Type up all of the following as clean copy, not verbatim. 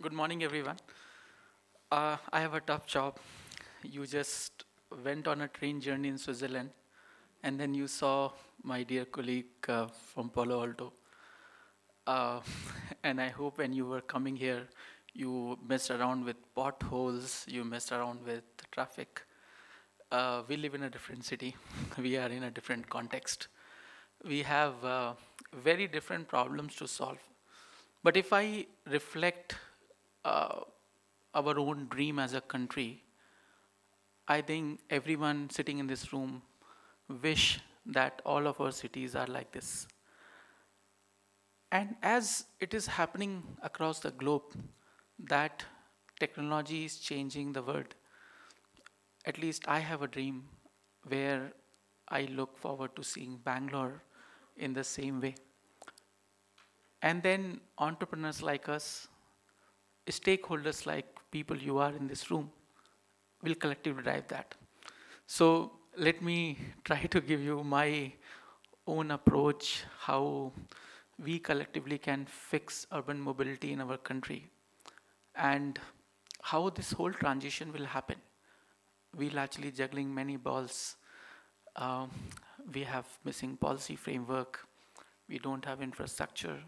Good morning, everyone. I have a tough job. You just went on a train journey in Switzerland, and then you saw my dear colleague from Palo Alto. Uh, and I hope when you were coming here, you messed around with potholes, you messed around with traffic. We live in a different city, we are in a different context. We have very different problems to solve. But if I reflect uh, our own dream as a country, I think everyone sitting in this room wish that all of our cities are like this. And as it is happening across the globe, that technology is changing the world. At least I have a dream where I look forward to seeing Bangalore in the same way. And then entrepreneurs like us, stakeholders like people you are in this room, will collectively drive that. So let me try to give you my own approach how we collectively can fix urban mobility in our country and how this whole transition will happen. We'll actually juggling many balls. Um, we have missing policy framework. We don't have infrastructure.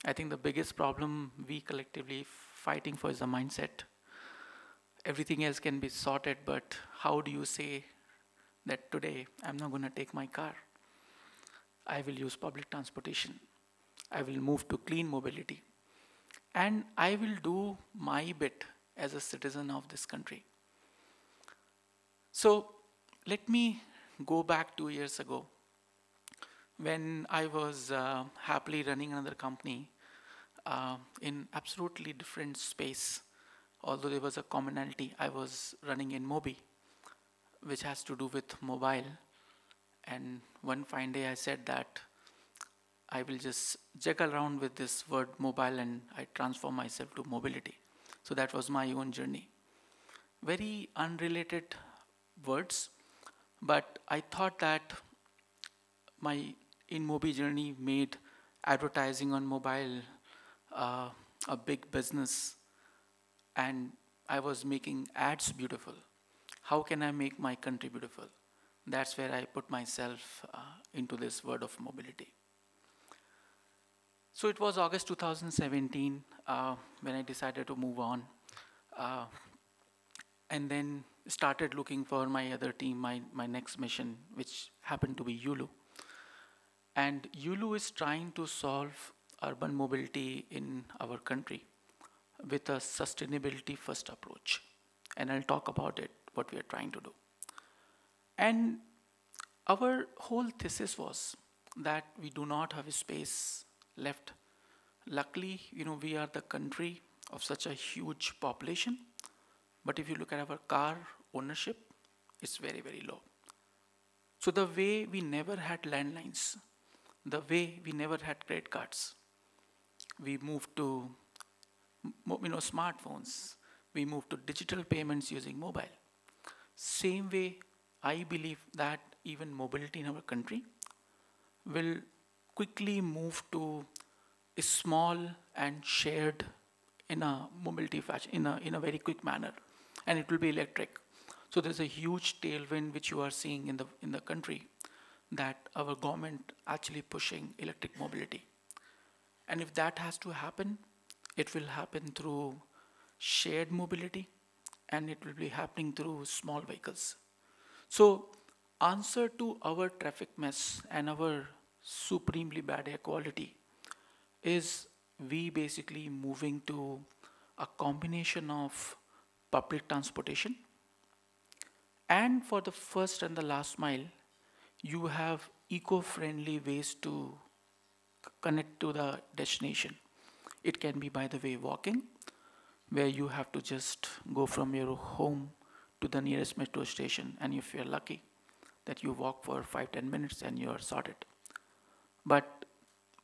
I think the biggest problem we collectively fighting for is the mindset. Everything else can be sorted, but how do you say that today I'm not going to take my car? I will use public transportation. I will move to clean mobility. And I will do my bit as a citizen of this country. So let me go back 2 years ago when I was happily running another company in absolutely different space. Although there was a commonality, I was running in Mobi, which has to do with mobile. And one fine day I said that I will just juggle around with this word mobile and I transform myself to mobility. So that was my own journey. Very unrelated words, but I thought that my in-Mobi journey made advertising on mobile uh, a big business, and I was making ads beautiful. How can I make my country beautiful? That's where I put myself into this word of mobility. So it was August 2017 when I decided to move on, uh, and then started looking for my other team, my next mission, which happened to be Yulu. And Yulu is trying to solve urban mobility in our country with a sustainability first approach. And I'll talk about it, what we are trying to do. And our whole thesis was that we do not have a space left. Luckily, we are the country of such a huge population, but if you look at our car ownership, it's very, very low. So the way we never had landlines, the way we never had credit cards, we moved to smartphones, we moved to digital payments using mobile. Same way, I believe that even mobility in our country will quickly move to a small and shared in a mobility fashion, in a very quick manner, and it will be electric. So there's a huge tailwind which you are seeing in the country, that our government actually pushing electric mobility. And if that has to happen, it will happen through shared mobility, and it will be happening through small vehicles. So answer to our traffic mess and our supremely bad air quality is we basically moving to a combination of public transportation, and for the first and the last mile you have eco-friendly ways to connect to the destination. It can be, by the way, walking, where you have to just go from your home to the nearest metro station, and if you're lucky that you walk for 5-10 minutes and you're sorted. But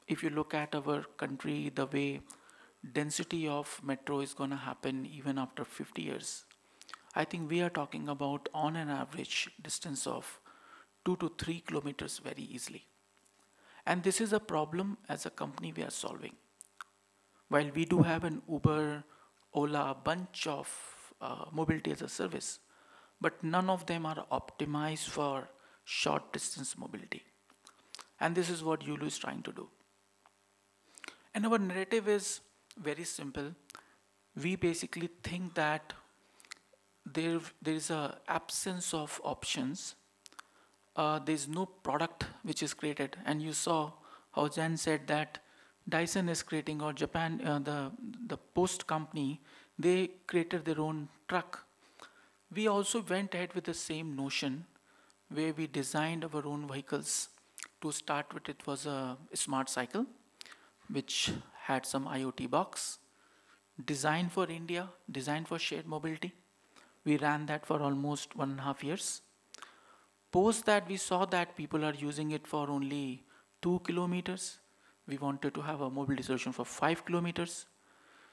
if you look at our country, the way density of metro is going to happen even after 50 years, I think we are talking about on an average distance of 2 to 3 kilometers very easily. And this is a problem as a company we are solving. While we do have an Uber Ola, a bunch of mobility as a service, but none of them are optimized for short distance mobility. And this is what Yulu is trying to do. And our narrative is very simple. We basically think that there is a absence of options. There is no product which is created, and you saw how Jan said that Dyson is creating, or Japan, the Post company, they created their own truck. We also went ahead with the same notion, where we designed our own vehicles. To start with, it was a smart cycle, which had some IoT box, designed for India, designed for shared mobility. We ran that for almost 1.5 years. Post that, we saw that people are using it for only 2 kilometers. We wanted to have a mobility solution for 5 kilometers.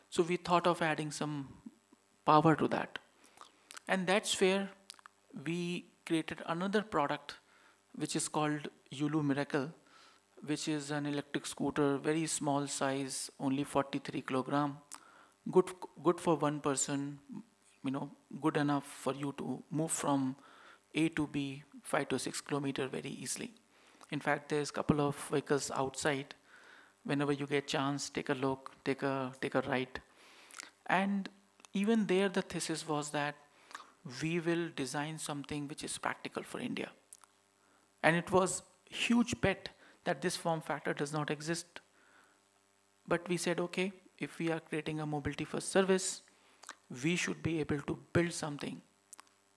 So we thought of adding some power to that. And that's where we created another product, which is called Yulu Miracle, which is an electric scooter, very small size, only 43 kilogram, good for one person, good enough for you to move from A to B, 5 to 6 kilometer very easily. In fact, there's a couple of vehicles outside. Whenever you get chance, take a look, take a ride. And even there, the thesis was that we will design something which is practical for India. And it was a huge bet that this form factor does not exist. But we said, okay, if we are creating a mobility first service, we should be able to build something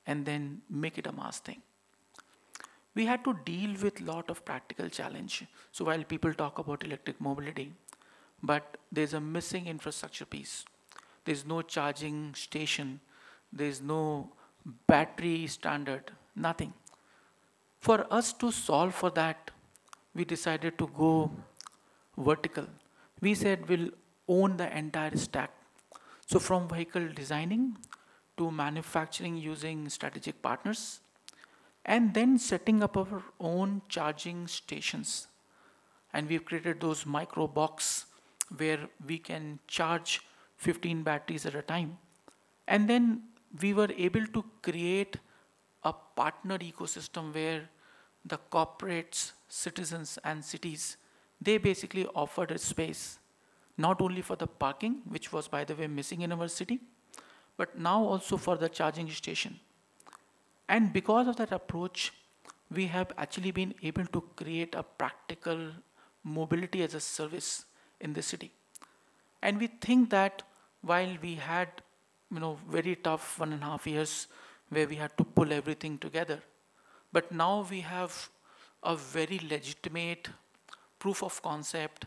and then make it a mass thing. We had to deal with a lot of practical challenge. So while people talk about electric mobility, but there's a missing infrastructure piece. There's no charging station. There's no battery standard, nothing. For us to solve for that, we decided to go vertical. We said we'll own the entire stack. So from vehicle designing to manufacturing using strategic partners, and then setting up our own charging stations. And we've created those micro box where we can charge 15 batteries at a time. And then we were able to create a partner ecosystem where the corporates, citizens, and cities, they basically offered a space, not only for the parking, which was, by the way, missing in our city, but now also for the charging station. And because of that approach, we have actually been able to create a practical mobility as a service in the city. And we think that while we had, very tough 1.5 years where we had to pull everything together, but now we have a very legitimate proof of concept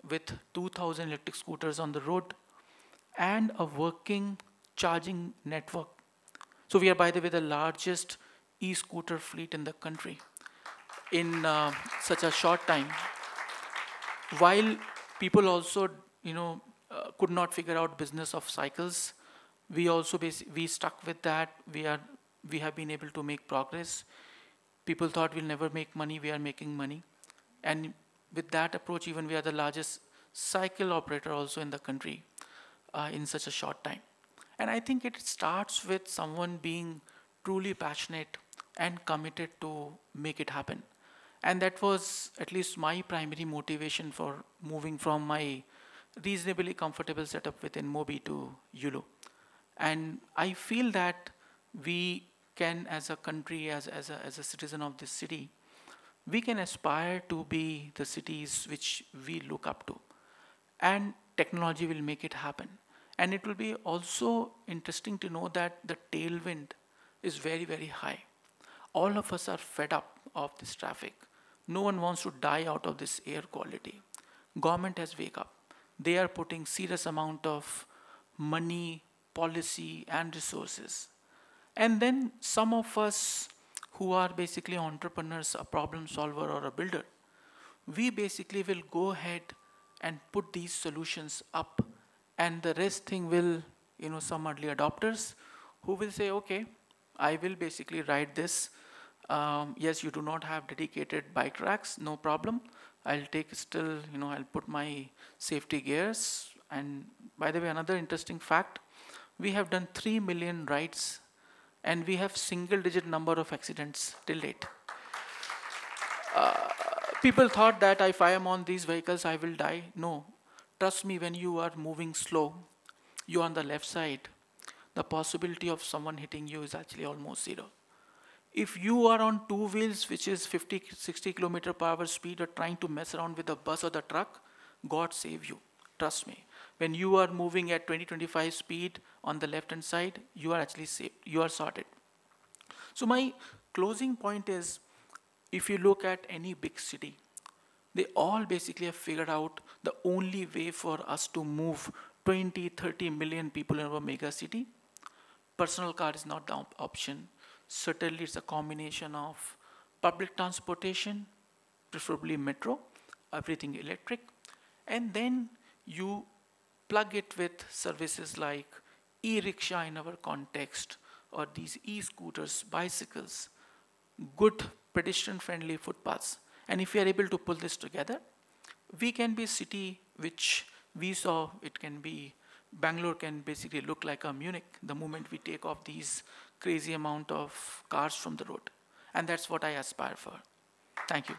with 2,000 electric scooters on the road and a working charging network. So we are, by the way, the largest e-scooter fleet in the country in such a short time. While people also, could not figure out business of cycles, we also we stuck with that. We have been able to make progress. People thought we'll never make money. We are making money, and with that approach, even we are the largest cycle operator also in the country in such a short time. And I think it starts with someone being truly passionate and committed to make it happen. And that was at least my primary motivation for moving from my reasonably comfortable setup within Mobi to Yulu. And I feel that we can, as a country, as a citizen of this city, we can aspire to be the cities which we look up to. And technology will make it happen. And it will be also interesting to know that the tailwind is very, very high. All of us are fed up of this traffic. No one wants to die out of this air quality. Government has wake up. They are putting serious amount of money, policy, and resources. And then some of us who are basically entrepreneurs, a problem solver or a builder, we basically will go ahead and put these solutions up, and the rest thing will, some early adopters who will say, okay, I will basically ride this. Yes, you do not have dedicated bike racks, no problem. I'll take still, I'll put my safety gears. And by the way, another interesting fact, we have done 3 million rides and we have single digit number of accidents till date. People thought that if I am on these vehicles, I will die. No, trust me, when you are moving slow, you're on the left side, the possibility of someone hitting you is actually almost zero. If you are on two wheels, which is 50, 60 kilometer per hour speed, or trying to mess around with the bus or the truck, God save you. Trust me. When you are moving at 20, 25 speed on the left hand side, you are actually safe. You are sorted. So my closing point is, if you look at any big city, they all basically have figured out the only way for us to move 20, 30 million people in our mega city. Personal car is not the option. Certainly it's a combination of public transportation, preferably metro, everything electric, and then you plug it with services like e-rickshaw in our context, or these e-scooters, bicycles, good pedestrian-friendly footpaths. And if we are able to pull this together, we can be a city which we saw, it can be, Bangalore can basically look like a Munich the moment we take off these crazy amount of cars from the road. And that's what I aspire for. Thank you.